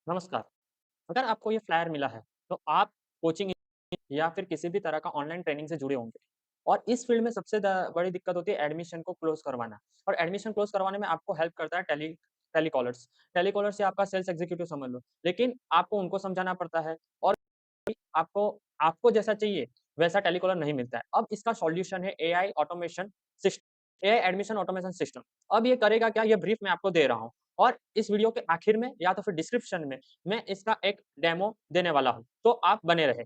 नमस्कार। अगर आपको ये फ्लायर मिला है, तो आप कोचिंग या फिर किसी भी तरह का ऑनलाइन ट्रेनिंग से जुड़े होंगे और इस फील्ड में सबसे बड़ी दिक्कत होती है एडमिशन को क्लोज़ करवाना और एडमिशन क्लोज़ करवाने में आपको हेल्प करता है टेलीकॉलर्स। टेलीकॉलर्स या आपका सेल्स एग्ज़ीक्यूटिव समझ लो, लेकिन आपको उनको समझाना पड़ता है और आपको आपको जैसा चाहिए, वैसा टेलीकॉलर नहीं मिलता है। अब इसका सॉल्यूशन है एआई एडमिशन ऑटोमेशन सिस्टम। अब ये करेगा क्या? ये ब्रीफ मैं आपको दे रहा हूँ और इस वीडियो के आखिर में या तो फिर डिस्क्रिप्शन में मैं इसका एक डेमो देने वाला हूँ, तो आप बने रहें।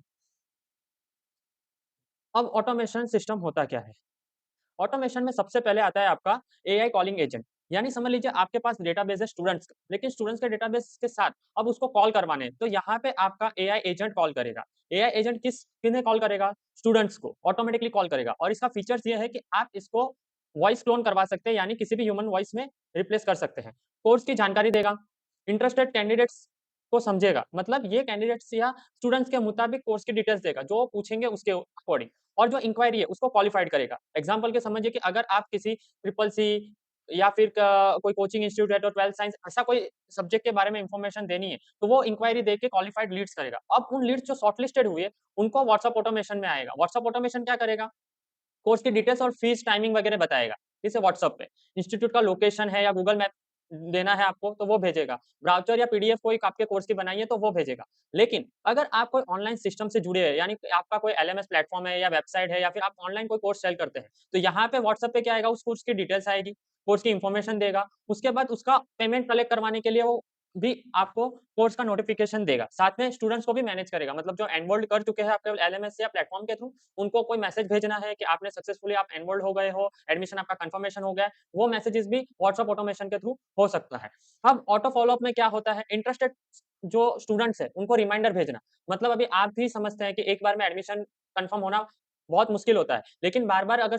अब ऑटोमेशन सिस्टम होता क्या है? ऑटोमेशन में सबसे पहले आता है आपका एआई कॉलिंग एजेंट। यानी समझ लीजिए आपके पास डेटाबेस है स्टूडेंट्स का, लेकिन स्टूडेंट्स के डेटाबेस के साथ अब उसको कॉल करवाने हैं, तो यहाँ पे आपका एआई एजेंट कॉल करेगा। एआई एजेंट किन्हें कॉल करेगा? स्टूडेंट्स को ऑटोमेटिकली कॉल करेगा और इसका फीचर्स ये है कि आप इसको वॉइस क्लोन करवा सकते हैं, यानी किसी भी ह्यूमन वॉइस में रिप्लेस कर सकते हैं। कोर्स की जानकारी देगा, इंटरेस्टेड कैंडिडेट्स को समझेगा, मतलब ये कैंडिडेट्स या स्टूडेंट्स के मुताबिक कोर्स की डिटेल्स देगा, जो पूछेंगे उसके अकॉर्डिंग। और जो इंक्वायरी है उसको क्वालिफाइड करेगा। एग्जांपल के समझिए कि अगर आप किसी ट्रिपल सी या फिर कोई कोचिंग इंस्टीट्यूट है तो 12th साइंस ऐसा कोई सब्जेक्ट के बारे में इंफॉर्मेशन देनी है, तो वो इंक्वायरी देके क्वालिफाइड लीड्स करेगा। अब उन लीड्स जो शॉर्टलिस्टेड हुए, उनको व्हाट्सएप ऑटोमेशन में आएगा। व्हाट्सएप ऑटोमेशन क्या करेगा? कोर्स की डिटेल्स और फीस टाइमिंग वगैरह बताएगा, किसे? व्हाट्सएप पे। इंस्टीट्यूट का लोकेशन है या गूगल मैप देना है आपको, तो वो भेजेगा। ब्राउज़र या पीडीएफ कोई आपके कोर्स की बनाई है, तो वो भेजेगा। लेकिन अगर आप कोई ऑनलाइन सिस्टम से जुड़े हैं, यानी आपका कोई एलएमएस प्लेटफ़ॉर्म है या वेबसाइट है या फिर आप ऑनलाइन कोई कोर्स सेल करते हैं, तो यहाँ पे व्हाट्सएप पे क्या आएगा? उस कोर्स की डिटेल्स आएगी, कोर्स की इन्फॉर्मेशन देगा। उसके बाद उसका पेमेंट कलेक्ट करवाने के लिए वो भी आपको कोर्स का नोटिफ़िकेशन देगा। साथ में स्टूडेंट्स को भी मैनेज करेगा, मतलब जो एनरोल्ड कर चुके हैं आपके एलएमएस या प्लेटफ़ॉर्म के थ्रू, उनको कोई मैसेज भेजना है कि आपने सक्सेसफुली आप एनरोल्ड हो गए हो, एडमिशन आपका कंफर्मेशन हो गया है, वो मैसेजेस भी व्हाट्सएप ऑटोमेशन के थ्रू हो सकता है। अब ऑटो फ़ॉलो अप में क्या होता है, इंटरेस्टेड जो स्टूडेंट्स हैं, उनको रिमाइंडर भेजना। मतलब अभी आप भी समझते हैं कि एक बार में एडमिशन कन्फर्म होना बहुत मुश्किल होता है, लेकिन बार-बार अगर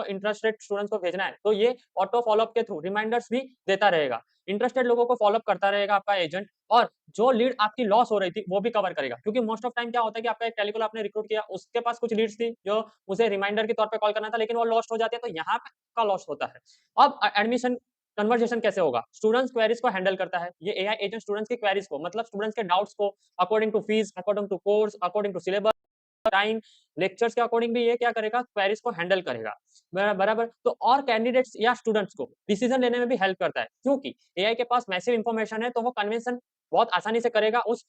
इंटरेस्टेड स्टूडेंट्स को भेजना है, तो ये ऑटो फ़ॉलो अप के थ्रू रिमाइंडर्स भी देता रहेगा। इंटरेस्टेड लोगों को फ़ॉलो अप करता रहेगा आपका एजेंट और जो लीड आपकी लॉस हो रही थी, वो भी कवर करेगा। क्योंकि मोस्ट ऑफ टाइम क्या होता है कि आपका एक टेलीकॉलर आपने रिक्रूट किया, उसके पास कुछ लीड्स थी, जो उसे रिमाइंडर के तौर पे कॉल करना था, लेकिन वो लॉस्ट हो जाती है, तो यहाँ पे आपका लॉस होता है। अब एडमिशन कन्वर्सेशन कैसे होगा? स्टूडेंट्स क्वेरीज़ को हैंडल करता है। ये एआई एजेंट स्टूडेंट्स की क्वेरीज़ को, मतलब स्टूडेंट्स के डाउट्स को according to fees, according to course, according to syllabus, time, lectures के अकॉर्डिंग भी ये क्या करेगा? क्वेरीज़ को हैंडल करेगा। बराबर? तो और कैंडिडेट्स या स्टूडेंट्स को डिसीजन लेने में भी हेल्प करता है। क्योंकि एआई के पास मैसिव इन्फॉर्मेशन है, तो वो कन्वेंशन बहुत आसानी से करेगा उस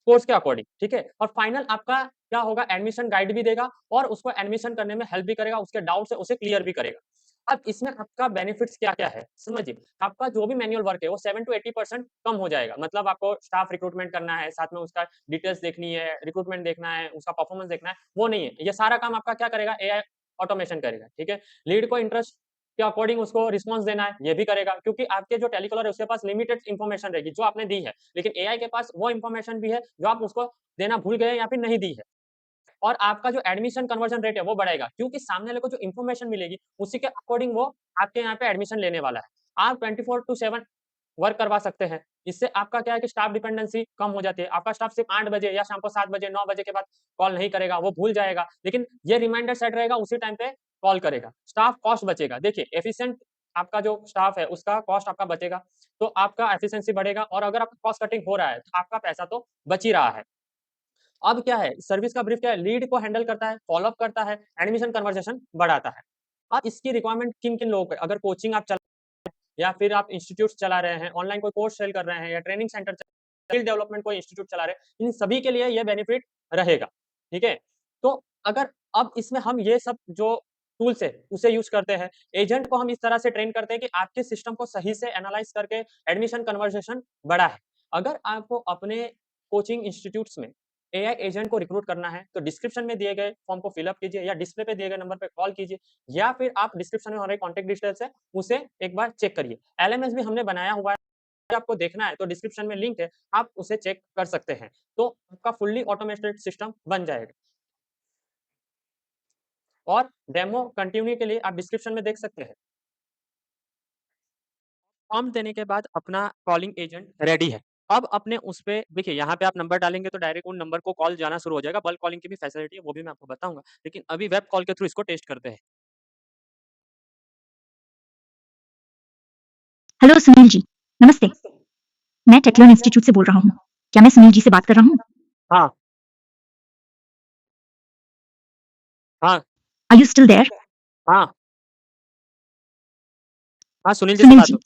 कोर्स के अकॉर्डिंग, ठीक है? और फाइनल आपका क्या होगा? एडमिशन गाइड भी देगा और उसको एडमिशन करने में हेल्प भी करेगा, उसके डाउट्स है उसे क्लियर भी करेगा। अब इसमें आपका बेनिफिट्स क्या-क्या है? समझिए, आपका जो भी मैनुअल वर्क है वो 7 टू 80% कम हो जाएगा। मतलब आपको स्टाफ रिक्रूटमेंट करना है, साथ में उसका डिटेल्स देखनी है, रिक्रूटमेंट देखना है, उसका परफॉर्मेंस देखना है, वो नहीं है। ये सारा काम आपका क्या करेगा? एआई ऑटोमेशन करेगा, ठीक है? लीड को इंटरेस्ट के अकॉर्डिंग उसको रिस्पॉन्स देना है, ये भी करेगा क्योंकि आपके जो टेलीकॉलर है उसके पास लिमिटेड इन्फॉर्मेशन रहेगी, जो आपने दी है। लेकिन एआई के पास वो इन्फॉर्मेशन भी है जो आप उसको देना भूल गए या फिर नहीं दी है। और आपका जो एडमिशन कन्वर्जन रेट है वो बढ़ेगा क्योंकि सामने वाले को जो इन्फॉर्मेशन मिलेगी उसी के अकॉर्डिंग वो आपके यहाँ पे एडमिशन लेने वाला है। आप 24/7 वर्क करवा सकते हैं। इससे आपका क्या है कि स्टाफ डिपेंडेंसी कम हो जाती है। आपका स्टाफ सिर्फ 8 बजे या शाम को 7 बजे, 9 बजे के बाद कॉल नहीं करेगा, वो भूल जाएगा। लेकिन ये रिमाइंडर सेट रहेगा उसी टाइम पे कॉल करेगा। स्टाफ कॉस्ट बचेगा। देखिए एफिशिएंट आपका जो स्टाफ है उसका कॉस्ट आपका बचेगा, तो आपका एफिशिएंसी बढ़ेगा और अगर आपका कॉस्ट कटिंग हो रहा है, तो आपका पैसा तो बच ही रहा है। अब क्या है, सर्विस का ब्रीफ क्या है, लीड को हैंडल करता है, फ़ॉलो अप करता है, एडमिशन कन्वर्सेशन बढ़ाता है। अब इसकी रिक्वायरमेंट किन-किन लोगों को है? अगर कोचिंग आप चला या फिर आप इंस्टीट्यूट्स चला रहे हैं, ऑनलाइन कोई कोर्स सेल कर रहे हैं या ट्रेनिंग सेंटर स्किल डेवलपमेंट कोई इंस्टीट्यूट चला रहे हैं, इन सभी के लिए ये बेनिफिट रहेगा, ठीक है? तो अगर अब इसमें हम ये सब जो टूल्स है, उसे यूज़ करते हैं, एजेंट को हम इस तरह से ट्रेन करते हैं कि आपके सिस्टम को सही से एनालाइज़ करके एडमिशन कन्वर्सेशन बढ़ाए। अगर आपको अपने कोचिंग इंस्टीट्यूट्स में एआई एजेंट को रिक्रूट करना है, तो डिस्क्रिप्शन में दिए गए फॉर्म को फिल अप कीजिए या डिस्प्ले पे दिए गए नंबर पे कॉल कीजिए या फिर आप डिस्क्रिप्शन में हमारे कॉन्टैक्ट डिटेल्स है, उसे एक बार चेक करिए। एलएमएस भी हमने बनाया हुआ है, अगर आपको देखना है तो डिस्क्रिप्शन में लिंक है, आप उसे चेक कर सकते हैं। तो आपका फुल्ली ऑटोमेटेड सिस्टम बन जाएगा और डेमो कंटिन्यू के लिए आप डिस्क्रिप्शन में देख सकते हैं। प्रॉम्प्ट देने के बाद अपना कॉलिंग एजेंट रेडी है। अब अपने उस पे देखिए यहाँ पे आप नंबर डालेंगे तो डायरेक्ट उन नंबर को कॉल जाना शुरू हो जाएगा। बल्क कॉलिंग की भी फैसिलिटी है, वो भी मैं आपको बताऊँगा। लेकिन अभी वेब कॉल के थ्रू इसको टेस्ट करते हैं। हेलो सुनील जी, नमस्ते। मैं टेक्लर्न इंस्टीट्यूट से बोल रहा हूँ। क्या मैं सुनील जी से बात कर रहा हूँ? हाँ। हाँ। Are you still there? हाँ। हाँ, सुनील जी से सुनील बात जी, हो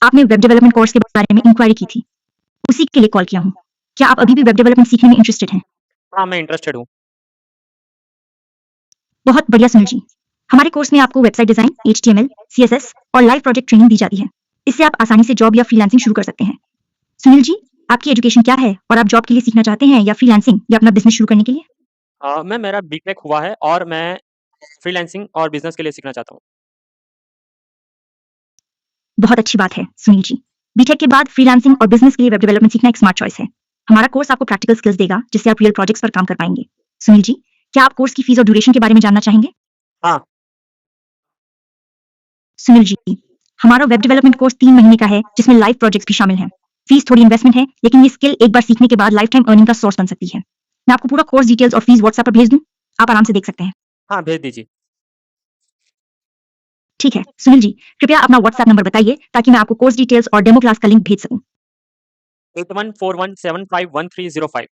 आपने वेब डेवलपमेंट कोर्स के बारे में इंक्वायरी की थी। उसी के लिए कॉल किया हूँ। क्या आप अभी भी वेब डेवलपमेंट सीखने में इंटरेस्टेड हैं? हाँ, मैं इंटरेस्टेड हूँ। बहुत बढ़िया सुनील जी। हमारे कोर्स में आपको वेबसाइट डिजाइन, HTML, CSS और लाइव प्रोजेक्ट ट्रेनिंग दी जाती है। इससे आप आसानी से जॉब या फ्रीलांसिंग शुरू कर सकते हैं। सुनील जी, आपकी एजुकेशन क्या है और आप जॉब के लिए सीखना चाहते हैं या फ्रीलांसिंग या अपना बिजनेस शुरू करने के लिए? मेरा बीटेक हुआ है और मैं फ्रीलांसिंग और बिज़नेस के लिए सीखना चाहता हूँ। बहुत अच्छी बात है सुनील जी। बीटेक के बाद फ्रीलांसिंग और बिजनेस के लिए वेब डेवलपमेंट सीखना एक स्मार्ट चॉइस है। हमारा कोर्स आपको प्रैक्टिकल स्किल्स देगा जिससे आप रियल प्रोजेक्ट्स पर काम कर पाएंगे। सुनील जी, क्या आप कोर्स की फीस और ड्यूरेशन के बारे में जानना चाहेंगे? हाँ। सुनील जी, हमारा वेब डेवलपमेंट कोर्स 3 महीने का है जिसमें लाइव प्रोजेक्ट्स भी शामिल हैं। फीस थोड़ी इन्वेस्टमेंट है लेकिन ये स्किल एक बार सीखने के बाद लाइफ टाइम अर्निंग का सोर्स बन सकती है। मैं आपको पूरा कोर्स डिटेल्स और फीस व्हाट्सएप पर भेज दूं, आप आराम से देख सकते हैं। हाँ, भेज दीजिए। ठीक है सुनील जी, कृपया अपना व्हाट्सएप नंबर बताइए ताकि मैं आपको कोर्स डिटेल्स और डेमो क्लास का लिंक भेज सकूं। 8141751305।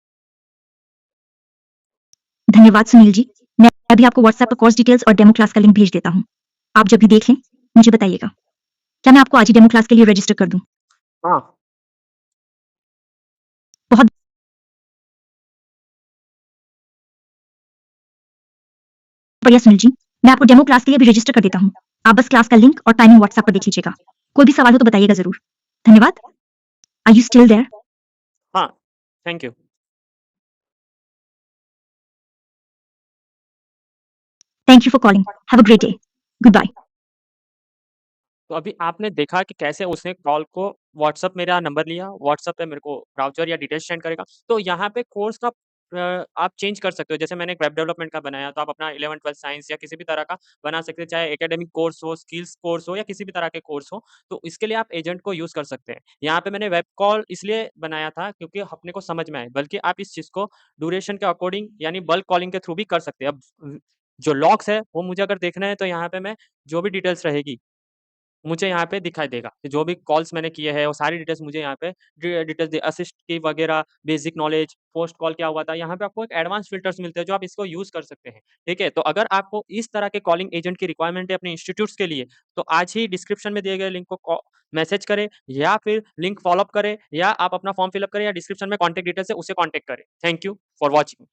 धन्यवाद सुनील जी। मैं अभी आपको व्हाट्सएप पर कोर्स डिटेल्स और डेमो क्लास का लिंक भेज देता हूँ। आप जब भी देख लें मुझे बताइएगा। क्या मैं आपको आज ही डेमो क्लास के लिए रजिस्टर कर दूं? हाँ। बहुत बढ़िया सुनील जी, मैं आपको डेमो क्लास के लिए भी रजिस्टर कर देता हूँ। आप बस क्लास का लिंक और टाइमिंग व्हाट्सएप पर देख लीजिएगा। कोई भी सवाल हो तो बताइएगा जरूर। धन्यवाद। Are you still there? हाँ, thank you. Thank you for calling. Have a great day. Goodbye. तो अभी आपने देखा कि कैसे उसने कॉल को व्हाट्सएप मेरा नंबर लिया, व्हाट्सएप पे मेरे को ब्राउज़र या डिटेल्स सेंड करेगा। तो यहाँ पे कोर्स का आप चेंज कर सकते हो। जैसे मैंने एक वेब डेवलपमेंट का बनाया, तो आप अपना 11th-12th साइंस या किसी भी तरह का बना सकते हैं, चाहे एकेडमिक कोर्स हो, स्किल्स कोर्स हो या किसी भी तरह के कोर्स हो। तो इसके लिए आप एजेंट को यूज़ कर सकते हैं। यहाँ पे मैंने वेब कॉल इसलिए बनाया था क्योंकि अपने को समझ में आए, बल्कि आप इस चीज़ को ड्यूरेशन के अकॉर्डिंग यानी बल्क कॉलिंग के थ्रू भी कर सकते हैं। अब जो लॉग्स है, वो मुझे अगर देखना है तो यहाँ पे मैं जो भी डिटेल्स रहेगी मुझे यहाँ पे दिखाई देगा कि जो भी कॉल्स मैंने किए हैं वो सारी डिटेल्स मुझे यहाँ पे डिटेल्स असिस्ट की वगैरह, बेसिक नॉलेज, पोस्ट कॉल क्या हुआ था, यहाँ पे आपको एक एडवांस फ़िल्टर्स मिलते हैं जो आप इसको यूज़ कर सकते हैं, ठीक है? तो अगर आपको इस तरह के कॉलिंग एजेंट की रिक्वायरमेंट है अपने इंस्टीट्यूट्स के लिए, तो आज ही डिस्क्रिप्शन में दिए गए लिंक को मैसेज करें या फिर लिंक फ़ॉलो अप करें या आप अपना फॉर्म फिल अप करें या डिस्क्रिप्शन में कॉन्टैक्ट डिटेल्स है, उसे कॉन्टैक्ट करें। Thank you for watching.